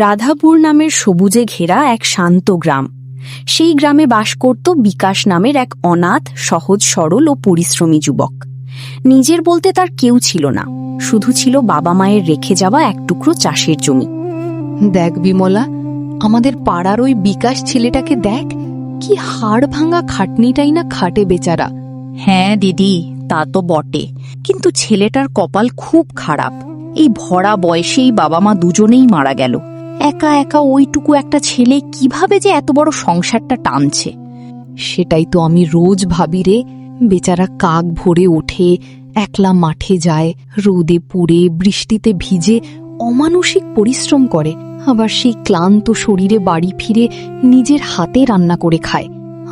রাধাপুর নামের সবুজে ঘেরা এক শান্ত গ্রাম। সেই গ্রামে বাস করত বিকাশ নামের এক অনাথ, সহজ সরল ও পরিশ্রমী যুবক। নিজের বলতে তার কেউ ছিল না, শুধু ছিল বাবা মায়ের রেখে যাওয়া এক টুকরো চাষের জমি। দেখ বিমলা, আমাদের পাড়ার ওই বিকাশ ছেলেটাকে দেখ, কি হাড় ভাঙা খাটনিটাই না খাটে বেচারা। হ্যাঁ দিদি, তা তো বটে, কিন্তু ছেলেটার কপাল খুব খারাপ। এই ভরা বয়সেই বাবা মা দুজনেই মারা গেল। একা একা ওইটুকু একটা ছেলে কিভাবে যে এত বড় সংসারটা টানছে। সেটাই তো আমি রোজ ভাবি রে। বেচারা কাক ভরে ওঠে, একলা মাঠে যায়, রোদে পুড়ে বৃষ্টিতে ভিজে অমানসিক পরিশ্রম করে, আবার সেই ক্লান্ত শরীরে বাড়ি ফিরে নিজের হাতে রান্না করে খায়।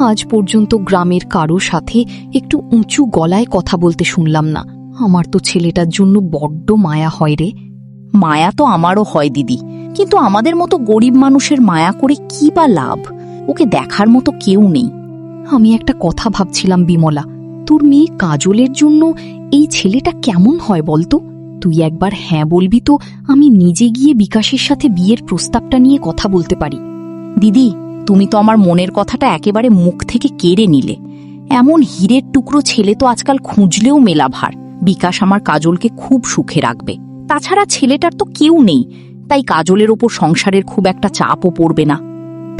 আজ পর্যন্ত গ্রামের কারো সাথে একটু উঁচু গলায় কথা বলতে শুনলাম না। আমার তো ছেলেটার জন্য বড্ড মায়া হয় রে। মায়া তো আমারও হয় দিদি, কিন্তু আমাদের মতো গরিব মানুষের মায়া করে কি বা লাভ? ওকে দেখার মতো কেউ নেই। আমি একটা কথা ভাবছিলাম বিমলা, তোর মেয়ে কাজলের জন্য এই ছেলেটা কেমন হয় বলতো? তুই একবার হ্যাঁ বলবি তো আমি নিজে গিয়ে বিকাশের সাথে বিয়ের প্রস্তাবটা নিয়ে কথা বলতে পারি। দিদি, তুমি তো আমার মনের কথাটা একেবারে মুখ থেকে কেড়ে নিলে। এমন হীরের টুকরো ছেলে তো আজকাল খুঁজলেও মেলা ভার। বিকাশ আমার কাজলকে খুব সুখে রাখবে। তাছাড়া ছেলেটার তো কেউ নেই, তাই কাজলের ওপর সংসারের খুব একটা চাপও পড়বে না।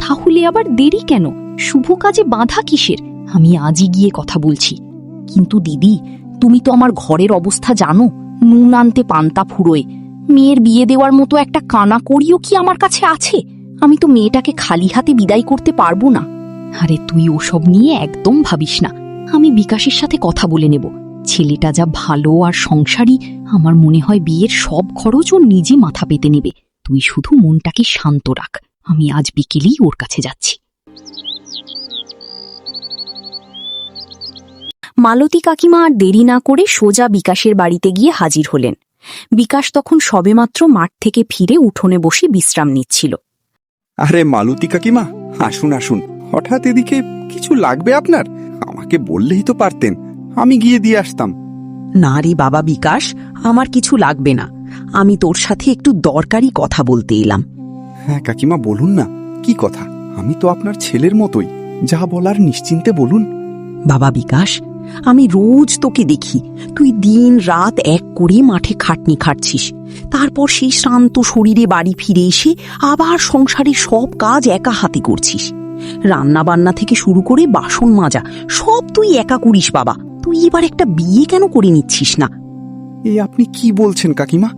তাহলে আবার দেরি কেন? শুভ কাজে বাধা কিসের? আমি আজই গিয়ে কথা বলছি। কিন্তু দিদি, তুমি তো আমার ঘরের অবস্থা জানো। নুন আনতে পান্তা ফুরোয়। মেয়ের বিয়ে দেওয়ার মতো একটা কানা করিও কি আমার কাছে আছে? আমি তো মেয়েটাকে খালি হাতে বিদায় করতে পারবো না। আরে তুই ওসব নিয়ে একদম ভাবিস না, আমি বিকাশের সাথে কথা বলে নেব। ছেলেটা যা ভালো আর সংসারী, আমার মনে হয় বিয়ের সব খরচ ও নিজে মাথা পেতে নেবে। তুই শুধু মনটাকে শান্ত রাখ, আমি আজ বিকেলেই ওর কাছে যাচ্ছি। মালতী কাকিমা আর দেরি না করে সোজা বিকাশের বাড়িতে গিয়ে হাজির হলেন। বিকাশ তখন সবেমাত্র মাঠ থেকে ফিরে উঠোনে বসে বিশ্রাম নিচ্ছিল। আরে মালতী কাকিমা, আসুন আসুন। হঠাৎ এদিকে কিছু লাগবে আপনার? আমাকে বললেই তো পারতেন, আমি গিয়ে দিয়ে আসতাম। না রে বাবা বিকাশ, আমার কিছু লাগবে না। আমি তোর সাথে একটু দরকারি কথা বলতে এলাম। হ্যাঁ কাকিমা, বলুন না, কি কথা? আমি তো আপনার ছেলের মতোই, যা বলার নিশ্চিন্তে বলুন। বাবা বিকাশ, আমি রোজ তোকে দেখি, তুই দিন রাত এক করে মাঠে খাটনি খাটছিস। তারপর সেই শ্রান্ত শরীরে বাড়ি ফিরে এসে আবার সংসারের সব কাজ একা হাতে করছিস। রান্না বান্না থেকে শুরু করে বাসন মাজা সব তুই একা করিস বাবা। তুই এবার একটা বিয়ে কেন করে নিচ্ছিস না? এ আপনি কি বলছেন কাকিমা?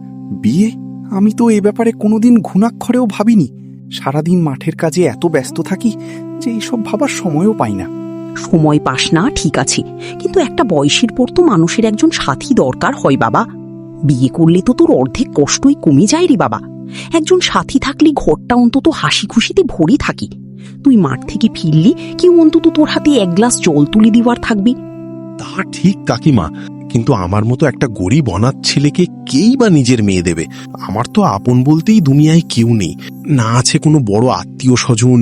বিয়ে? আমি তো এ ব্যাপারে কোনোদিন ঘুণাক্ষরেও ভাবিনি। সারাদিন মাঠের কাজে এত ব্যস্ত থাকি যে এইসব ভাবার সময়ও পাই না। সময় পাস না ঠিক আছে, কিন্তু একটা বয়সের পর তো মানুষের একজন সাথী দরকার হয় বাবা। বিয়ে করলে তো তোর অর্ধেক কষ্টই কমে যায় রে বাবা। একজন সাথী থাকলে ঘরটা অন্তত হাসি খুশিতে ভরে থাকে। তুই মাঠ থেকে ফিরলে কেউ অন্তত তোর হাতে এক গ্লাস জল তুলে দেওয়ার থাকবে। তা ঠিক কাকিমা, কিন্তু আমার মতো একটা গরিব অনাথ ছেলেকে কেই বা নিজের মেয়ে দেবে? আমার তো আপন বলতেই দুনিয়ায় কেউ নেই। না আছে কোনো বড় আত্মীয় স্বজন,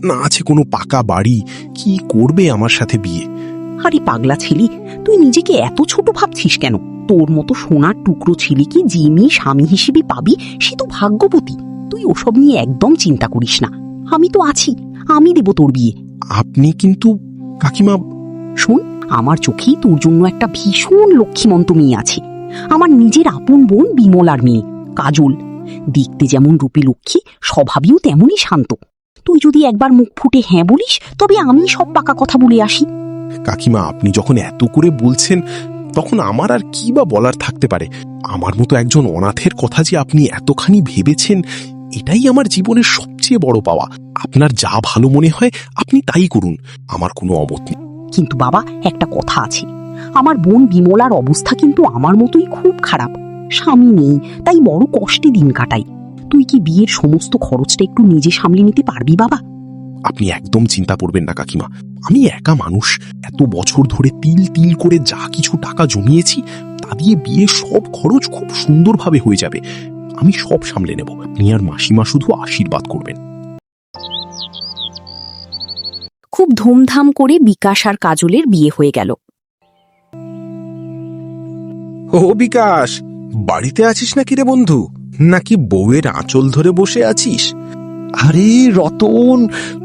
না আছে কোনো পাকা বাড়ি। কি করবে আমার সাথে বিয়ে? আরে পাগলা ছেলে, তুই নিজেকে এত ছোট ভাবছিস কেন? তোর মতো সোনার টুকরো ছেলেকে যে মেয়ে স্বামী হিসেবে পাবি সে তো ভাগ্যবতী। তুই ওসব নিয়ে একদম চিন্তা করিস না, আমি তো আছি, আমি দেব তোর বিয়ে। আপনি কিন্তু কাকিমা, শোন, আমার চোখেই তোর জন্য একটা ভীষণ লক্ষ্মীমন্ত মেয়ে আছে। আমার নিজের আপন বোন বিমলার মেয়ে কাজল। দেখতে যেমন রূপী লক্ষ্মী, স্বভাবেও তেমনই শান্ত। তুই যদি একবার মুখ ফুটে হ্যাঁ বলিস, তবে আমি সব পাকা কথা বলে আসি। কাকিমা, আপনি যখন এত করে বলছেন, তখন আমার আর কি বা বলার থাকতে পারে? আমার মতো একজন অনাথের কথা যে আপনি এতখানি ভেবেছেন, এটাই আমার জীবনের সবচেয়ে বড় পাওয়া। আপনার যা ভালো মনে হয় আপনি তাই করুন, আমার কোনো অমত নেই। কিন্তু বাবা, একটা কথা আছে, আমার বোন বিমলার অবস্থা কিন্তু আমার মতোই খুব খারাপ। স্বামী নেই, তাই বড় কষ্টে দিন কাটাই। তুই কি বিয়ের সমস্ত খরচটা একটু নিজে সামলে নিতে পারবি বাবা? আপনি একদম চিন্তা করবেন না কাকিমা, আমি একা মানুষ। এত বছর ধরে তিল তিল করে যা কিছু টাকা জমিয়েছি, তা দিয়ে বিয়ের সব খরচ খুব সুন্দরভাবে হয়ে যাবে। আমি সব সামলে নেব। আপনি আর মাসিমা শুধু আশীর্বাদ করবেন। খুব ধুমধাম করে বিকাশ আর কাজলের বিয়ে হয়ে গেল। ও বিকাশ, বাড়িতে আছিস নাকি রে বন্ধু? নাকি বউয়ের আঁচল ধরে বসে আছিস? আরে রতন,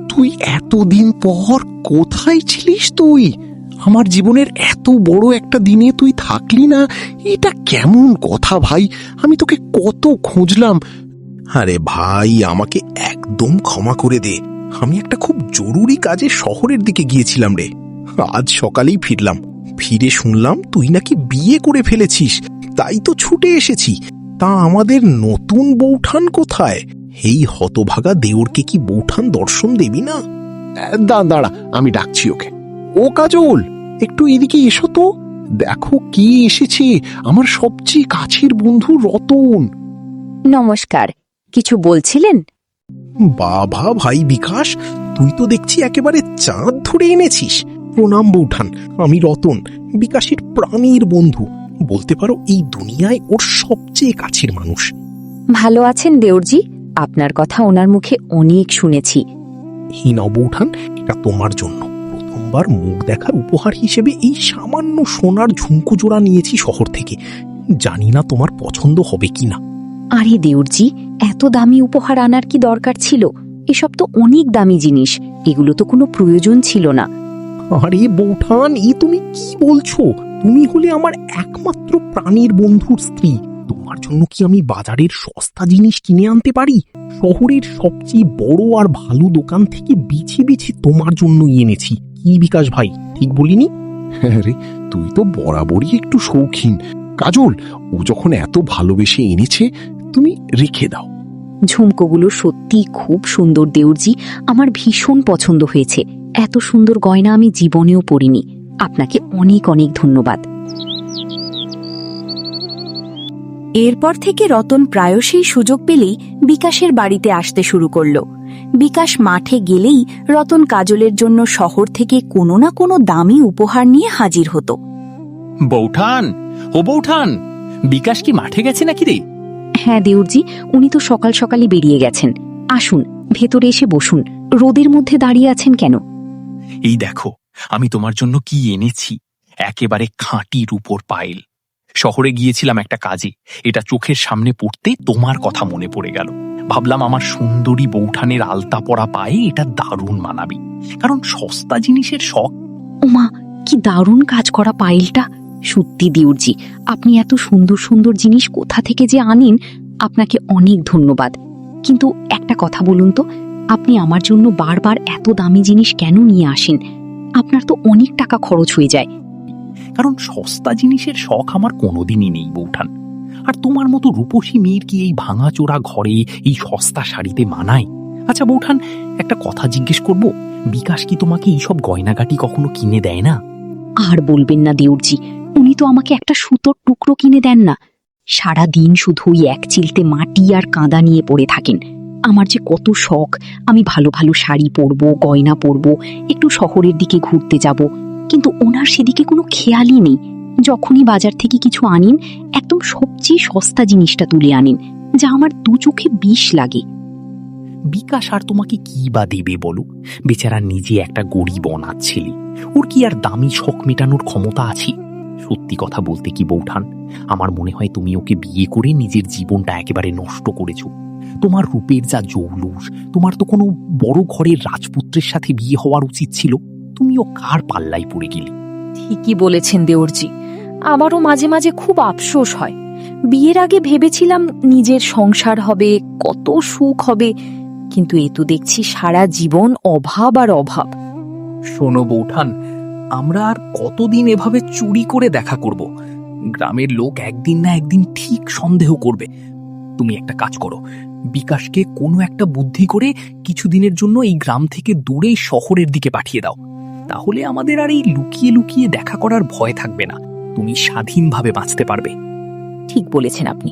তুই এতদিন পর কোথায় ছিলিস? তুই আমার জীবনের এত বড় একটা দিনে তুই থাকলি না, এটা কেমন কথা ভাই? আমি তোকে কত খুঁজলাম। আরে ভাই, আমাকে একদম ক্ষমা করে দে। আমি একটা খুব জরুরি কাজে শহরের দিকে গিয়েছিলাম রে। আজ সকালেই ফিরলাম। ফিরে শুনলাম তুই নাকি বিয়ে করে ফেলেছিস, তাই তো ছুটে এসেছি। তা আমাদের নতুন বৌঠান কোথায়? এই হতভাগা দেওরকে কি বৌঠান দর্শন দেবি না? দাঁড়া, আমি ডাকছি ওকে। ও কাজল, একটু এদিকে এসো তো। দেখো কি এসেছে, আমার সবচেয়ে কাছের বন্ধু রতন। নমস্কার, কিছু বলছিলেন? বাবা ভাই বিকাশ, তুই তো দেখছি একেবারে চাঁদ ধরে এনেছিস। প্রণাম বৌঠান, আমি রতন, বিকাশের প্রাণীর বন্ধু। বলতে পারো এই দুনিয়ায় ওর সবচেয়ে কাছের মানুষ। ভালো আছেন দেওরজি? আপনার কথা ওনার মুখে অনেক শুনেছি। এই নাও বৌঠান, এটা তোমার জন্য। প্রথমবার মুখ দেখার উপহার হিসেবে এই সামান্য সোনার ঝুমকো জোড়া নিয়েছি শহর থেকে। জানি না তোমার পছন্দ হবে কিনা। আরে দেওরজি, এত দামি উপহার আনার কি দরকার ছিল? এসব তো অনেক দামি জিনিস, এগুলো তো কোনো প্রয়োজন ছিল না। আরে বৌঠান, তুমি কি বলছো? তুমি হলে আমার একমাত্র প্রাণীর বন্ধুর স্ত্রী। তোমার জন্য কি আমি বাজারের সস্তা জিনিস কিনে আনতে পারি? শহরের সবচেয়ে বড় আর ভালো দোকান থেকে বিছে বিছে তোমার জন্যই এনেছি। কি বিকাশ ভাই, ঠিক বলিনি? আরে তুই তো বরাবরই একটু শৌখিন। কাজল, ও যখন এত ভালোবেসে এনেছে, তুমি রেখে দাও। ঝুমকোগুলো সত্যি খুব সুন্দর দেওরজি, আমার ভীষণ পছন্দ হয়েছে। এত সুন্দর গয়না আমি জীবনেও পরিনি। আপনাকে অনেক অনেক ধন্যবাদ। এরপর থেকে রতন প্রায়শই সুযোগ পেলেই বিকাশের বাড়িতে আসতে শুরু করল। বিকাশ মাঠে গেলেই রতন কাজলের জন্য শহর থেকে কোনো না কোনো দামি উপহার নিয়ে হাজির হতো। বৌঠান, ও বৌঠান, বিকাশ কি মাঠে গেছে নাকি রে? হ্যাঁ দেওরজি, উনি তো সকাল সকালই বেরিয়ে গেছেন। আসুন, ভেতরে এসে বসুন। রোদের মধ্যে দাঁড়িয়ে আছেন কেন? এই দেখো, আমি তোমার জন্য কি এনেছি। একেবারে খাঁটি রূপোর পায়েল। শহরে গিয়েছিলাম একটা কাজে, এটা চোখের সামনে পড়তে তোমার কথা মনে পড়ে গেল। ভাবলাম আমার সুন্দরী বৌঠানের আলতা পরা পায়ে এটা দারুণ মানাবি, কারণ সস্তা জিনিসের শখ। ওমা, কি দারুণ কাজ করা পায়েলটা! সত্যি দেওরজি, আপনি এত সুন্দর সুন্দর জিনিস কোথা থেকে যে আনেন, আপনাকে অনেক ধন্যবাদ। কিন্তু একটা কথা বলুন তো, আপনি আমার জন্য বারবার এত দামি জিনিস কেন নিয়ে আসেন? আপনার তো অনেক টাকা খরচ হয়ে যায়। কারণ সস্তা জিনিসের শখ আমার কোনোদিনই নেই বৌঠান। আর তোমার মতো রূপসী মেয়ের কি এই ভাঙাচোরা ঘরে এই সস্তা শাড়িতে মানায়? আচ্ছা বৌঠান, একটা কথা জিজ্ঞেস করব, বিকাশ কি তোমাকে এইসব গয়নাগাটি কখনো কিনে দেয় না? আর বলবেন না দেওরজি, উনি তো আমাকে একটা সুতোর টুকরো কিনে দেন না। সারা দিন শুধু ওই এক চিলতে মাটি আর কাঁদা নিয়ে পড়ে থাকেন। আমার যে কত শখ, আমি ভালো ভালো শাড়ি পরবো, গয়না পরবো, একটু শহরের দিকে ঘুরতে যাব, কিন্তু ওনার সেদিকে কোনো খেয়ালই নেই। যখনই বাজার থেকে কিছু আনিন, একদম সবচেয়ে সস্তা জিনিসটা তুলে আনিন, যা আমার দু চোখে বিষ লাগে। বিকাশ আর তোমাকে কি বা দেবে বলো? বেচারা নিজে একটা গরিব অনাথ ছেলে, ওর কি আর দামি শখ মেটানোর ক্ষমতা আছে? সত্যি কথা বলতে কি বৌঠান, আমার মনে হয় তুমি ওকে বিয়ে করে নিজের জীবনটা একেবারে নষ্ট করেছো। তোমার রূপের যা জৌলুস, তোমার তো কোনো বড় ঘরের রাজপুত্রের সাথে বিয়ে হওয়ার উচিত ছিল। তুমিও কার পাল্লায় পড়ে গেলে? ঠিকই বলেছেন দেওরজি, আমারও মাঝে মাঝে খুব আফসোস হয়। বিয়ের আগে ভেবেছিলাম নিজের সংসার হবে, কত সুখ হবে, কিন্তু এ তো দেখছি সারা জীবন অভাব আর অভাব। শোনো বৌঠান, আমরা আর কতদিন এভাবে চুরি করে দেখা করব? গ্রামের লোক একদিন না একদিন ঠিক সন্দেহ করবে। তুমি একটা কাজ করো, বিকাশকে কোনো একটা বুদ্ধি করে কিছুদিনের জন্য এই গ্রাম থেকে দূরে শহরের দিকে পাঠিয়ে দাও। তাহলে আমাদের আর এই লুকিয়ে লুকিয়ে দেখা করার ভয় থাকবে না। তুমি স্বাধীনভাবে বাঁচতে পারবে। ঠিক বলেছেন আপনি,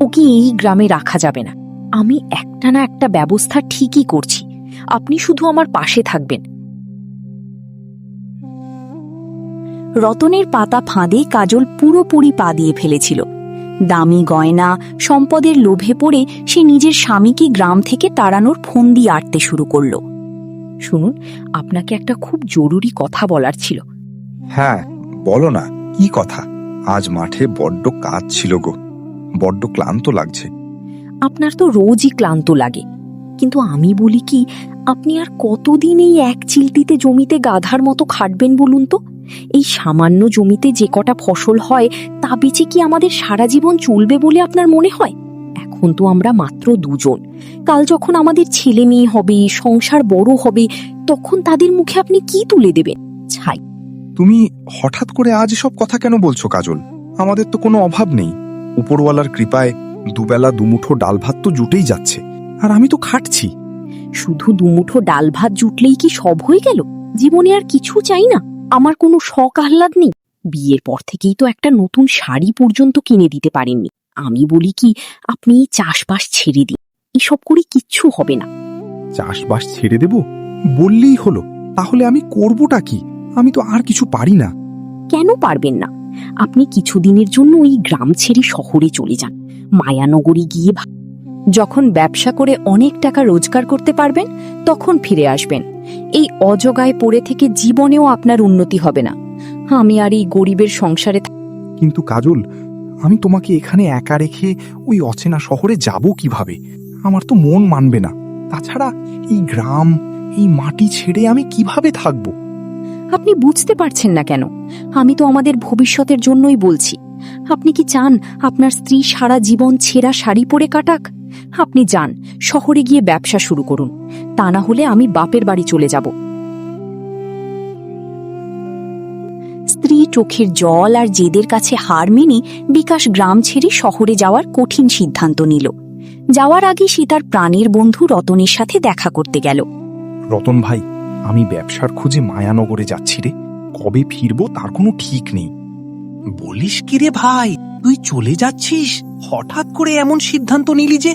ওকে এই গ্রামে রাখা যাবে না। আমি একটা না একটা ব্যবস্থা ঠিকই করছি, আপনি শুধু আমার পাশে থাকবেন। রতনের পাতা ফাঁদে কাজল পুরোপুরি পা দিয়ে ফেলেছিল। দামি গয়না, সম্পদের লোভে পড়ে সে নিজের স্বামীকে গ্রাম থেকে তাড়ানোর ফন্দি আঁটতে শুরু করল। শুনুন, আপনাকে একটা খুব জরুরি কথা বলার ছিল। হ্যাঁ বলো না, কি কথা? আজ মাঠে বড্ড কাজ ছিল গো, বড্ড ক্লান্ত লাগছে। আপনার তো রোজই ক্লান্ত লাগে, কিন্তু আমি বলি কি, আপনি আর কতদিন এই এক চিলতিতে জমিতে গাধার মতো খাটবেন বলুন তো? এই সামান্য জমিতে যে কটা ফসল হয় তা বেচে কি আমাদের সারা জীবন চলবে বলে আপনার মনে হয়? এখন তো আমরা মাত্র দুজন, কাল যখন আমাদের ছেলে মেয়ে হবে, সংসার বড় হবে, তখন তাদের মুখে আপনি কি তুলে দেবেন? ছাই। তুমি হঠাৎ করে আজ সব কথা কেন বলছো কাজল? আমাদের তো কোনো অভাব নেই। উপরওয়ালার কৃপায় দুবেলা দুমুঠো ডাল ভাত তো জুটেই যাচ্ছে, আর আমি তো খাটছি। শুধু দুমুঠো ডাল ভাত জুটলেই কি সব হয়ে গেল? জীবনে আর কিছু চাই না? আমার কোনো শখ আহ্লাদ নেই? বিয়ের পর থেকেই তো একটা নতুন শাড়ি পর্যন্ত কিনে দিতে পারেননি। আমি বলি কি, আপনি এই চাষবাস ছেড়ে দিন, এসব করে কিচ্ছু হবে না। চাষবাস ছেড়ে দেব বললেই হলো? তাহলে আমি করবটা কি? আমি তো আর কিছু পারি না। কেন পারবেন না? আপনি কিছুদিনের জন্য ওই গ্রাম ছেড়ে শহরে চলে যান, মায়ানগরে গিয়ে যখন ব্যবসা করে অনেক টাকা রোজগার করতে পারবেন তখন ফিরে আসবেন। এই অজগায় পড়ে থেকে জীবনেও আপনার উন্নতি হবে না। আমি আর এই গরিবের সংসারে কিন্তু কাজল, আমি তোমাকে এখানে একা রেখে ওই অচেনা শহরে যাব কিভাবে? আমার তো মন মানবে না। তাছাড়া এই গ্রাম, এই মাটি ছেড়ে আমি কিভাবে থাকবো? আপনি বুঝতে পারছেন না কেন? আমি তো আমাদের ভবিষ্যতের জন্যই বলছি। আপনি কি চান আপনার স্ত্রী সারা জীবন ছেঁড়া শাড়ি পরে কাটাক? আপনি যান, শহরে গিয়ে ব্যবসা শুরু করুন, তা না হলে আমি বাপের বাড়ি চলে যাব। স্ত্রী চোখের জল আর জেদের কাছে হার মেনে বিকাশ গ্রাম ছেড়ে শহরে যাওয়ার কঠিন সিদ্ধান্ত নিল। যাওয়ার আগে সে তার প্রাণের বন্ধু রতনের সাথে দেখা করতে গেল। রতন ভাই, আমি ব্যবসার খোঁজে মায়ানগরে যাচ্ছি রে। কবে ফিরবো তার কোনো ঠিক নেই। বলিস কি রে ভাই, তুই চলে যাচ্ছিস? হঠাৎ করে এমন সিদ্ধান্ত নিলি যে?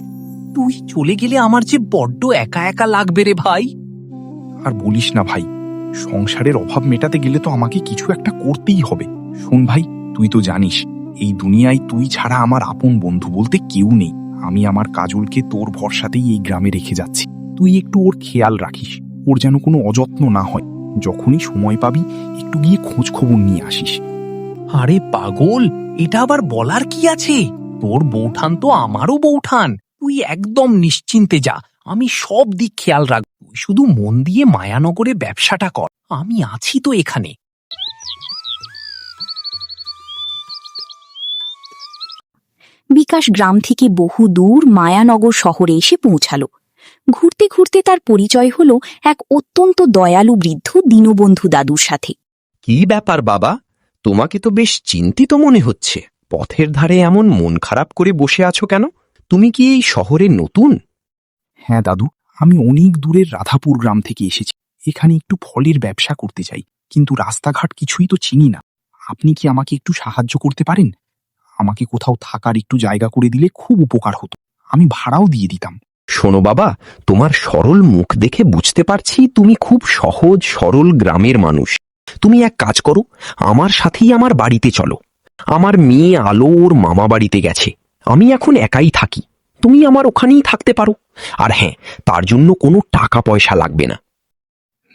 তুই চলে গেলে আমার যে বড্ড একা একা লাগবে রে ভাই। আর বলিস না ভাই, সংসারের অভাব মেটাতে গেলে তো আমাকে কিছু একটা করতেই হবে। শোন ভাই, তুই তো জানিস এই দুনিয়ায় তুই ছাড়া আমার আপন বন্ধু বলতে কেউ নেই। আমি আমার কাজলকে তোর ভরসাতেই এই গ্রামে রেখে যাচ্ছি। তুই একটু ওর খেয়াল রাখিস, ওর যেন কোনো অযত্ন না হয়। যখনই সময় পাবি একটু গিয়ে খোঁজ খবর নিয়ে আসিস। আরে পাগল, এটা আবার বলার কি আছে? তোর বৌঠান তো আমারও বৌঠান। তুই একদম নিশ্চিন্তে যা, আমি সব দিক খেয়াল রাখব। তুই শুধু মন দিয়ে মায়ানগরে ব্যবসাটা কর, আমি আছি তো এখানে। বিকাশ গ্রাম থেকে বহু দূর মায়ানগর শহরে এসে পৌঁছালো। ঘুরতে ঘুরতে তার পরিচয় হলো এক অত্যন্ত দয়ালু বৃদ্ধ দীনবন্ধু দাদুর সাথে। কি ব্যাপার বাবা, তোমাকে তো বেশ চিন্তিত মনে হচ্ছে। পথের ধারে এমন মন খারাপ করে বসে আছো কেন? তুমি কি এই শহরে নতুন? হ্যাঁ দাদু, আমি অনেক দূরের রাধাপুর গ্রাম থেকে এসেছি। এখানে একটু ফলের ব্যবসা করতে চাই, কিন্তু রাস্তাঘাট কিছুই তো চিনি না। আপনি কি আমাকে একটু সাহায্য করতে পারেন? আমাকে কোথাও থাকার একটু জায়গা করে দিলে খুব উপকার হতো, আমি ভাড়াও দিয়ে দিতাম। শোনো বাবা, তোমার সরল মুখ দেখে বুঝতে পারছি তুমি খুব সহজ সরল গ্রামের মানুষ। তুমি এক কাজ করো, আমার সাথেই আমার বাড়িতে চলো। আমার মেয়ে আলো ওর মামা বাড়িতে গেছে, আমি এখন একাই থাকি। তুমি আমার ওখানেই থাকতে পারো। আর হ্যাঁ, তার জন্য কোনো টাকা পয়সা লাগবে না।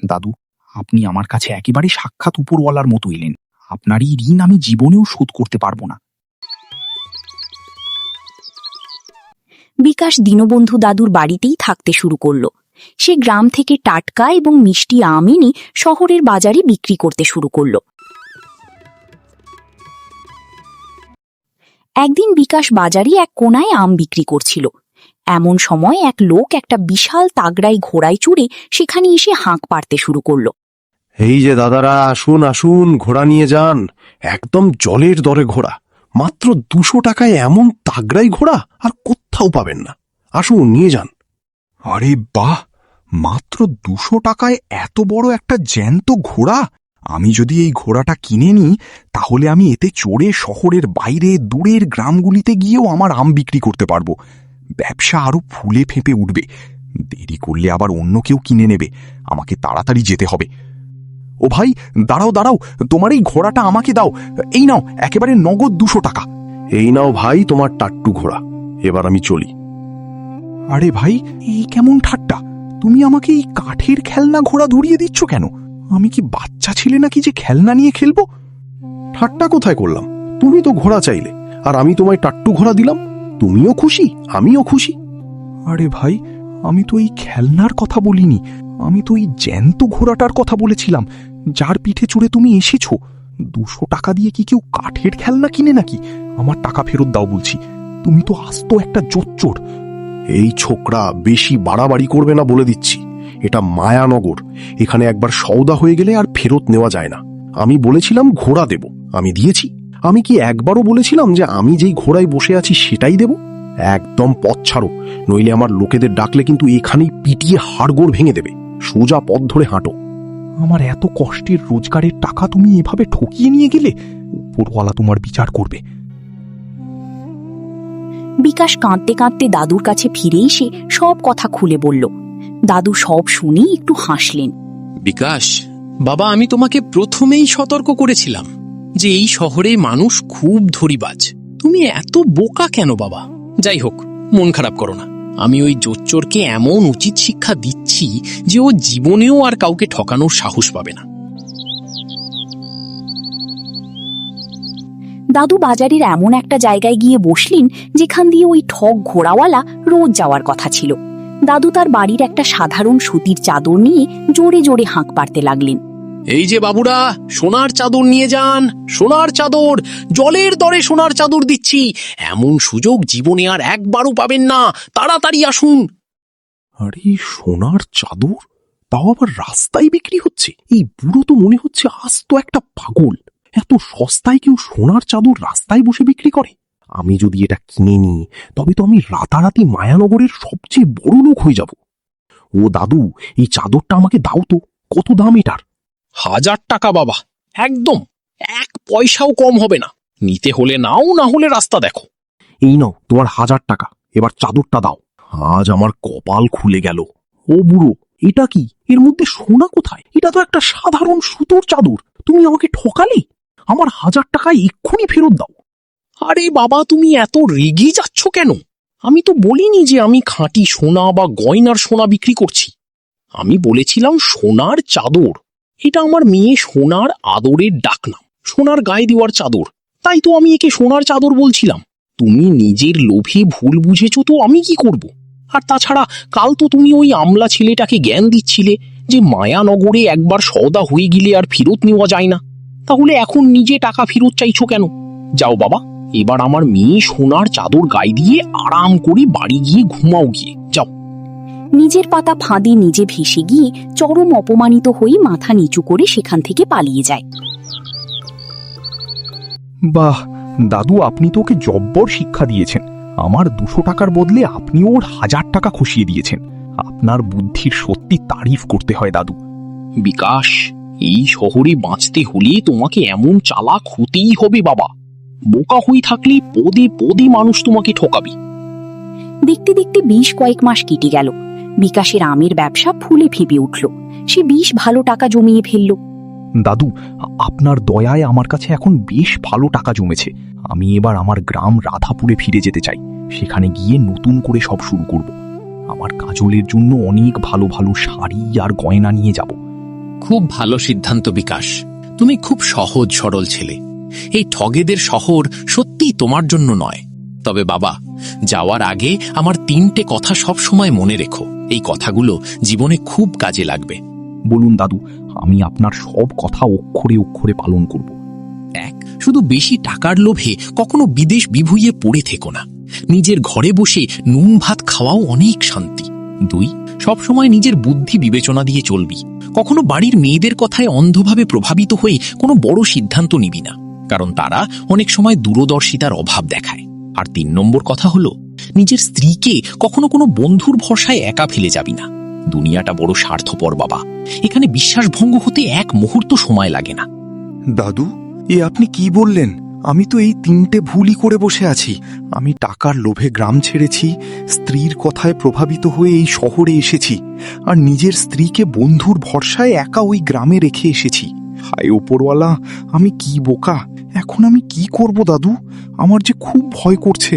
দাদু, আপনি আমার কাছে একেবারে সাক্ষাৎ উপরওয়ালার মতো এলেন। আপনার এই ঋণ আমি জীবনেও শোধ করতে পারবো না। বিকাশ দীনবন্ধু দাদুর বাড়িতেই থাকতে শুরু করলো। সে গ্রাম থেকে টাটকা এবং মিষ্টি আম এনে শহরের বাজারে বিক্রি করতে শুরু করলো। একদিন বিকাশ বাজারে এক কোনায় আম বিক্রি করছিল। এমন সময় এক লোক একটা বিশাল তাগড়াই ঘোড়ায় চড়ে সেখানে এসে হাঁক পাড়তে শুরু করলো। এই যে দাদারা, আসুন আসুন, ঘোড়া নিয়ে যান। একদম জলের দরে ঘোড়া, মাত্র 200 টাকায় এমন তাগড়াই ঘোড়া আর কোথাও পাবেন না। আসুন নিয়ে যান। আরে বাহ, মাত্র 200 টাকায় এত বড় একটা জ্যান্ত ঘোড়া! আমি যদি এই ঘোড়াটা কিনে নিই তাহলে আমি এতে চড়ে শহরের বাইরে দূরের গ্রামগুলিতে গিয়েও আমার আম বিক্রি করতে পারবো। ব্যবসা আরো ফুলে ফেঁপে উঠবে। দেরি করলে আবার অন্য কেউ কিনে নেবে। আমাকে তাড়াতাড়ি যেতে হবে। ও ভাই, দাঁড়াও দাঁড়াও, তোমার এই ঘোড়াটা আমাকে দাও। এই নাও, একেবারে নগদ 200 টাকা। এই নাও ভাই তোমার টাট্টু ঘোড়া, এবার আমি চলি। আরে ভাই, এই কেমন ঠাট্টা? তুমি আমাকে এই কাঠের খেলনা ঘোড়া ধরিয়ে দিচ্ছ কেন? আমি কি বাচ্চা ছেলে নাকি যে খেলনা নিয়ে খেলবো? ঠাট্টা কোথায় করলাম? তুমি তো ঘোড়া চাইলে, আর আমি তোমায় টাট্টু ঘোড়া দিলাম। তুমিও খুশি, আমিও খুশি। আরে ভাই, আমি তো এই খেলনার কথা বলিনি, আমি তো এই জ্যান্ত ঘোড়াটার কথা বলেছিলাম যার পিঠে চড়ে তুমি এসেছো। 200 টাকা দিয়ে কি কেউ কাঠের খেলনা কিনে নাকি? আমার টাকা ফেরত দাও বলছি। তুমি তো আস্ত একটা জোচ্চোর। এই ছোকরা বেশি বাড়াবাড়ি করবে না বলে দিচ্ছি। এটা মায়ানগর, এখানে একবার সওদা হয়ে গেলে আর ফেরত নেওয়া যায় না। আমি বলেছিলাম ঘোড়া দেব, আমি দিয়েছি। আমি কি একবারও বলেছিলাম যে আমি যেই ঘোড়ায় বসে আছি সেটাই দেব? একদম পথ ছাড়ো, নইলে আমার লোকেদের ডাকলে কিন্তু এখানেই পিটিয়ে হাড়গোড় ভেঙে দেবে। সোজা পথ ধরে হাঁটো। আমার এত কষ্টের রোজগারের টাকা তুমি এভাবে ঠকিয়ে নিয়ে গেলে, উপরওয়ালা তোমার বিচার করবে। বিকাশ কাঁদতে কাঁদতে দাদুর কাছে ফিরে এসে সব কথা খুলে বলল। দাদু সব শুনে একটু হাসলেন। বিকাশ বাবা, আমি তোমাকে প্রথমেই সতর্ক করেছিলাম যে এই শহরে মানুষ খুব ধরিবাজ। তুমি এত বোকা কেন বাবা? যাই হোক, মন খারাপ করো না। আমি ওই জোচ্চোরকে এমন উচিত শিক্ষা দিচ্ছি যে ও জীবনেও আর কাউকে ঠকানোর সাহস পাবে না। দাদু বাজারের এমন একটা জায়গায় গিয়ে বসলেন যেখান দিয়ে ওই ঠক ঘোড়াওয়ালা রোজ যাওয়ার কথা ছিল। দাদু তার বাড়ির একটা সাধারণ সুতির চাদর নিয়ে জোরে জোরে হাঁক পারতে লাগলেন। এই যে বাবুরা, সোনার চাদর নিয়ে যান, সোনার চাদর, জলের দরে সোনার চাদর দিচ্ছি। এমন সুযোগ জীবনে আর একবারও পাবেন না, তাড়াতাড়ি আসুন। আরে সোনার চাদর, তাও আবার রাস্তায় বিক্রি হচ্ছে? এই বুড়ো তো মনে হচ্ছে আস্ত একটা পাগল। এত সস্তায় কেউ সোনার চাদর রাস্তায় বসে বিক্রি করে? আমি যদি এটা কিনে নিই তবে তো আমি রাতারাতি মায়ানগরের সবচেয়ে বড় লোক হয়ে যাব। ও দাদু, এই চাদরটা আমাকে দাও তো। কত দাম এটার? 1000 টাকা বাবা, একদম 1 পয়সাও কম হবে না। নিতে হলে নাও, না হলে রাস্তা দেখো। এই নাও তোমার 1000 টাকা, এবার চাদরটা দাও। আজ আমার কপাল খুলে গেল। ও বুড়ো, এটা কি? এর মধ্যে সোনা কোথায়? এটা তো একটা সাধারণ সুতোর চাদর। তুমি আমাকে ঠকালে। আমার 1000 টাকা এক্ষুনি ফেরত দাও। আরে বাবা, তুমি এত রেগে যাচ্ছ কেন? আমি তো বলিনি যে আমি খাঁটি সোনা বা গয়নার সোনা বিক্রি করছি। আমি বলেছিলাম সোনার চাদর। এটা আমার মেয়ে সোনার আদরের ডাকনাম, সোনার গায়ে দেওয়ার চাদর। তাই তো আমি একে সোনার চাদর বলছিলাম। তুমি নিজের লোভে ভুল বুঝেছো তো আমি কি করব? আর তাছাড়া কাল তো তুমি ওই আমলা ছেলেটাকে জ্ঞান দিচ্ছিলে যে মায়ানগরে একবার সওদা হয়ে গেলে আর ফেরত নেওয়া যায় না। তাহলে এখন নিজে টাকা ফেরত চাইছো কেন? যাও বাবা, এবার আমার মেয়ে সোনার চাদর গায়ে দিয়ে আরাম করে বাড়ি গিয়ে ঘুমাও গিয়ে, যাও। নিজের পাতা ফাঁদে নিজে ভেসে গিয়ে চরম অপমানিত হয়ে মাথা নিচু করে সেখান থেকে পালিয়ে যায়। বাহ দাদু, আপনি তো ওকে জব্বর শিক্ষা দিয়েছেন। আমার 200 টাকার বদলে আপনি ওর 1000 টাকা খসিয়ে দিয়েছেন। আপনার বুদ্ধির সত্যি তারিফ করতে হয় দাদু। বিকাশ, এই শহরে বাঁচতে হলে তোমাকে এমন চালাক হতেই হবে বাবা। বোকা হয়ে থাকলে পদে পদে মানুষ তোমাকে ঠকাবে। দেখতে দেখতে 20 কয়েক মাস কেটে গেল। বিকাশের আমের ব্যবসা ফুলে ফেঁপে উঠল। সে 20 ভালো টাকা জমিয়ে ফেলল। দাদু, আপনার দয়ায় আমার কাছে এখন বেশ ভালো টাকা জমেছে। আমি এবার আমার গ্রাম রাধাপুরে ফিরে যেতে চাই। সেখানে গিয়ে নতুন করে সব শুরু করব। আমার কাজলের জন্য অনেক ভালো ভালো শাড়ি আর গয়না নিয়ে যাব। খুব ভালো সিদ্ধান্ত বিকাশ। তুমি খুব সহজ সরল ছেলে। এই ঠগেদের শহর সত্যি তোমার জন্য নয়। তবে বাবা, যাওয়ার আগে আমার 3টে কথা সব সময় মনে রেখো। এই কথাগুলো জীবনে খুব কাজে লাগবে। বলুন দাদু, আমি আপনার সব কথা অক্ষরে অক্ষরে পালন করব। 1, শুধু বেশি টাকার লোভে কখনো বিদেশ বিভুঁইয়ে পড়ে থেকো না। নিজের ঘরে বসে নুন ভাত খাওয়াও অনেক শান্তি। 2, সবসময় নিজের বুদ্ধি বিবেচনা দিয়ে চলবি। কখনো বাড়ির মেয়েদের কথায় অন্ধভাবে প্রভাবিত হয়ে কোনো বড় সিদ্ধান্ত নিবি না, কারণ তারা অনেক সময় দূরদর্শিতার অভাব দেখায়। আর 3 নম্বর কথা হলো, নিজের স্ত্রীকে কখনো কোনো বন্ধুর ভরসায় একা ফেলে যাবি না। দুনিয়াটা বড় স্বার্থপর বাবা, এখানে বিশ্বাসভঙ্গ হতে 1 মুহূর্ত সময় লাগে না। দাদু, এ আপনি কি বললেন? আমি তো এই 3টে ভুলই করে বসে আছি। আমি টাকার লোভে গ্রাম ছেড়েছি, স্ত্রীর কথায় প্রভাবিত হয়ে এই শহরে এসেছি, আর নিজের স্ত্রীকে বন্ধুর ভরসায় একা ওই গ্রামে রেখে এসেছি। হায় ওপরওয়ালা, আমি কি বোকা! এখন আমি কি করব দাদু? আমার যে খুব ভয় করছে।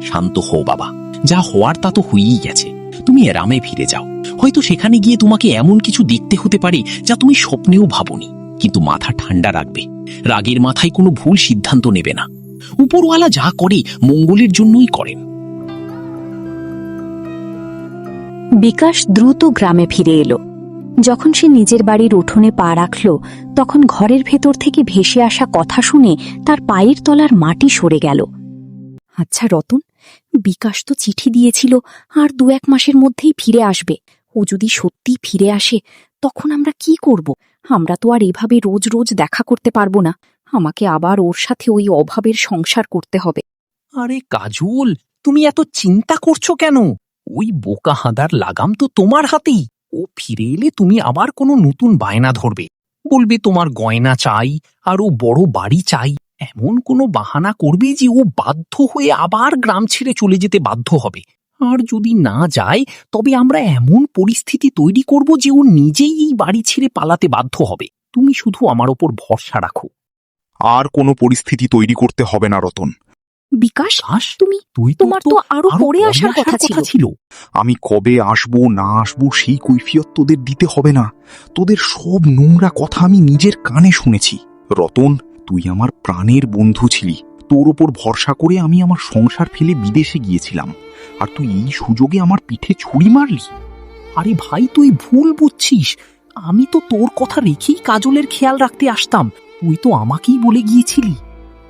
শান্ত হও বাবা, যা হওয়ার তা তো হয়েই গেছে। তুমি গ্রামে ফিরে যাও। হয়তো সেখানে গিয়ে তোমাকে এমন কিছু দেখতে হতে পারে যা তুমি স্বপ্নেও ভাবনি। কিন্তু মাথা ঠান্ডা রাখবে, রাগের মাথায় কোনো ভুল সিদ্ধান্ত নেবে না। উপরওয়ালা যা করে মঙ্গলের জন্যই করেন। বিকাশ দ্রুত গ্রামে ফিরে এলো। যখন সে নিজের বাড়ির উঠোনে পা রাখল, তখন ঘরের ভেতর থেকে ভেসে আসা কথা শুনে তার পায়ের তলার মাটি সরে গেল। আচ্ছা রতন, বিকাশ তো চিঠি দিয়েছিল আর 2-1 মাসের মধ্যেই ফিরে আসবে। ও যদি সত্যি ফিরে আসে, তখন আমরা কি করব? আমরা তো আর এভাবে রোজ রোজ দেখা করতে পারবো না। আমাকে আবার ওর সাথে ওই অভাবের সংসার করতে হবে। আরে কাজল, তুমি এত চিন্তা করছো কেন? ওই বোকা হাঁদার লাগাম তো তোমার হাতেই। ও ফিরে এলে তুমি আবার কোনো নতুন বায়না ধরবে, বলবে তোমার গয়না চাই আর ও বড় বাড়ি চাই। এমন কোনো বাহানা করবে যে ও বাধ্য হয়ে আবার গ্রাম ছেড়ে চলে যেতে বাধ্য হবে। আর যদি না যায়, তবে আমরা এমন পরিস্থিতি তৈরি করব যে ও নিজেই এই বাড়ি ছেড়ে পালাতে বাধ্য হবে। তুমি শুধু আমার ওপর ভরসা রাখো। আর কোনো পরিস্থিতি তৈরি করতে হবে না রতন। বিকাশ, তোমার তো আরো পরে আসার কথা ছিল। আমি কবে আসবো না আসবো সেই কৈফিয়ত তোদের দিতে হবে না। তোদের সব নোংরা কথা আমি নিজের কানে শুনেছি। রতন, তুই আমার প্রাণের বন্ধু ছিলি। তোর ওপর ভরসা করে আমি আমার সংসার ফেলে বিদেশে গিয়েছিলাম, আর তুই এই সুযোগে আমার পিঠে ছুরি মারলি। আরে ভাই, তুই ভুল বুঝছিস। আমি তো তোর কথা রেখেই কাজলের খেয়াল রাখতে আসতাম। তুই তো আমাকেই বলে গিয়েছিলি।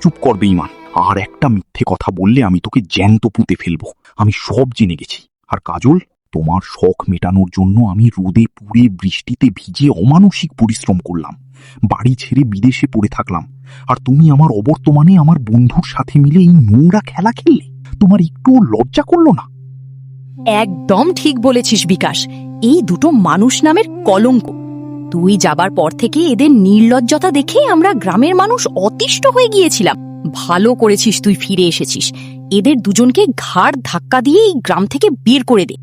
চুপ কর বেঈমান। আর একটা মিথ্যে কথা বললে আমি তোকে জ্যান্ত পুঁতে ফেলবো। আমি সব জেনে গেছি। আর কাজল, তোমার শখ মেটানোর জন্য আমি রোদে পুড়ে বৃষ্টিতে ভিজে অমানসিক পরিশ্রম করলাম, বাড়ি ছেড়ে বিদেশে পড়ে থাকলাম। আর তুমি আমার অবর্তমানে আমার বন্ধুর সাথে মিলে এই নোংরা খেলা খেললে। তোমার একটুও লজ্জা করলো না? একদম ঠিক বলেছিস বিকাশ। এই দুটো মানুষ নামের কলঙ্ক। তুই যাবার পর থেকে এদের নির্লজ্জতা দেখে আমরা গ্রামের মানুষ অতিষ্ঠ হয়ে গিয়েছিলাম। ভালো করেছিস তুই ফিরে এসেছিস। এদের দুজনকে ঘাড় ধাক্কা দিয়ে এই গ্রাম থেকে বের করে দে।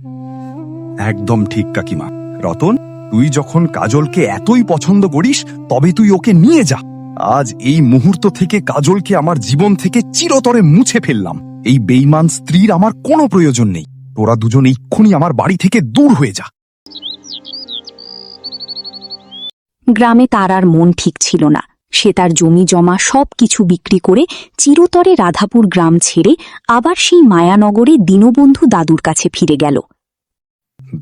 একদম ঠিক কাকিমা। রতন, তুই যখন কাজলকে এতই পছন্দ করিস, তবে তুই ওকে নিয়ে যা। আজ এই মুহূর্ত থেকে কাজলকে আমার জীবন থেকে চিরতরে মুছে ফেললাম। এই বেঈমান স্ত্রীর আমার কোনো প্রয়োজন নেই। তোরা দুজন এক্ষুনি আমার বাড়ি থেকে দূর হয়ে যা। গ্রামে তার আর মন ঠিক ছিল না। সে তার জমি জমা সবকিছু বিক্রি করে চিরতরে রাধাপুর গ্রাম ছেড়ে আবার সেই মায়ানগরে দীনবন্ধু দাদুর কাছে ফিরে গেল।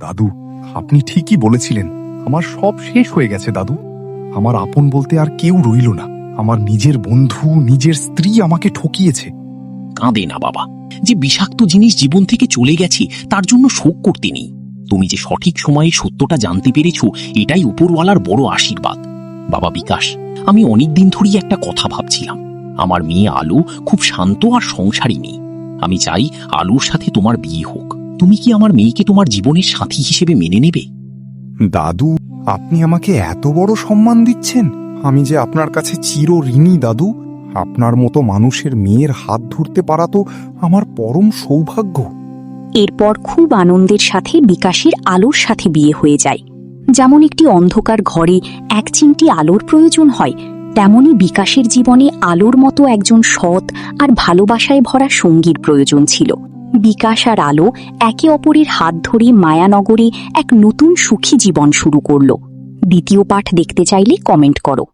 দাদু, আপনি ঠিকই বলেছিলেন। আমার সব শেষ হয়ে গেছে দাদু। আমার আপন বলতে আর কেউ রইল না। আমার নিজের বন্ধু, নিজের স্ত্রী আমাকে ঠকিয়েছে। কাঁদে না বাবা। যে বিষাক্ত জিনিস জীবন থেকে চলে গেছে তার জন্য শোক করতে নেই। তুমি যে সঠিক সময়ে সত্যটা জানতে পেরেছো, এটাই উপরওয়ালার বড় আশীর্বাদ। বাবা বিকাশ, আমি অনেকদিন ধরেই একটা কথা ভাবছিলাম। আমার মেয়ে আলো খুব শান্ত আর সংসারী মেয়ে। আমি চাই আলোর সাথে তোমার বিয়ে হোক। তুমি কি আমার মেয়েকে তোমার জীবনের সাথী হিসেবে মেনে নেবে? দাদু, আপনি আমাকে এত বড় সম্মান দিচ্ছেন। আমি যে আপনার কাছে চিরঋণী দাদু। আপনার মতো মানুষের মেয়ের হাত ধরতে পারা তো আমার পরম সৌভাগ্য। এরপর খুব আনন্দের সাথে বিকাশের আলোর সাথে বিয়ে হয়ে যায়। যেমন একটি অন্ধকার ঘরে এক চিমটি আলোর প্রয়োজন হয়, তেমনি বিকাশের জীবনে আলোর মতো একজন সৎ আর ভালোবাসায় ভরা সঙ্গীর প্রয়োজন ছিল। বিকাশ আর আলো একে অপরের হাত ধরে মায়ানগরে এক নতুন সুখী জীবন শুরু করল। দ্বিতীয় পাঠ দেখতে চাইলে কমেন্ট করো।